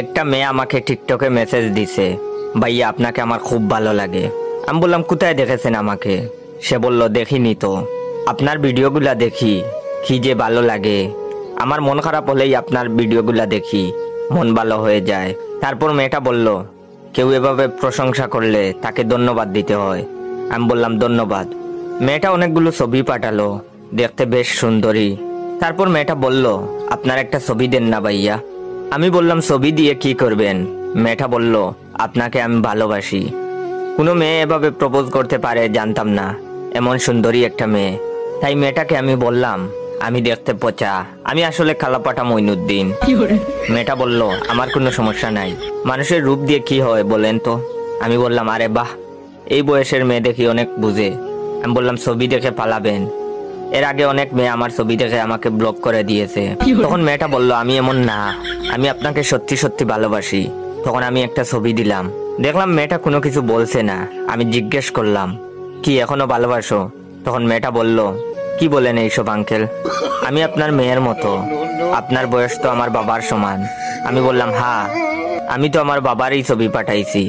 একটা মেয়ে আমাকে টিকটকে মেসেজ দিছে, ভাইয়া আপনাকে আমার খুব ভালো লাগে। আমি বললাম কোথায় দেখেছেন আমাকে? সে বলল দেখিনি তো, আপনার ভিডিওগুলা দেখি, কি যে ভালো লাগে। আমার মন খারাপ হলেই আপনার ভিডিওগুলা দেখি, মন ভালো হয়ে যায়। তারপর মেয়েটা বলল, কেউ এভাবে প্রশংসা করলে তাকে ধন্যবাদ দিতে হয়। আমি বললাম ধন্যবাদ। মেয়েটা অনেকগুলো ছবি পাঠালো, দেখতে বেশ সুন্দরী। তারপর মেয়েটা বলল, আপনার একটা ছবি দেন না ভাইয়া। আমি বললাম ছবি দিয়ে কি করবেন? মেয়েটা বলল, আপনাকে আমি ভালোবাসি। কোনো মেয়ে এভাবে প্রপোজ করতে পারে জানতাম না, এমন সুন্দরী একটা মেয়ে। তাই মেয়েটাকে আমি বললাম, আমি দেখতে পচা, আমি আসলে কালাপাটা মইনুদ্দিন। মেয়েটা বলল, আমার কোনো সমস্যা নাই, মানুষের রূপ দিয়ে কি হয় বলেন তো? আমি বললাম, আরে বাহ, এই বয়সের মেয়ে দেখি অনেক বুঝে। আমি বললাম ছবি দেখে পালাবেন। এর আগে অনেক মেয়ে আমার ছবি দেখে আমাকে ব্লক করে দিয়েছে। তখন মেয়েটা বলল, আমি এমন না, আমি আপনাকে সত্যি সত্যি ভালোবাসি। তখন আমি একটা ছবি দিলাম, দেখলাম মেয়েটা কোনো কিছু বলছে না। আমি জিজ্ঞেস করলাম, কি এখনো ভালোবাসো? তখন মেয়েটা বলল, কি বলেন এইসব আঙ্কেল, আমি আপনার মেয়ের মতো, আপনার বয়স তো আমার বাবার সমান। আমি বললাম, হ্যাঁ, আমি তো আমার বাবারই ছবি পাঠাইছি।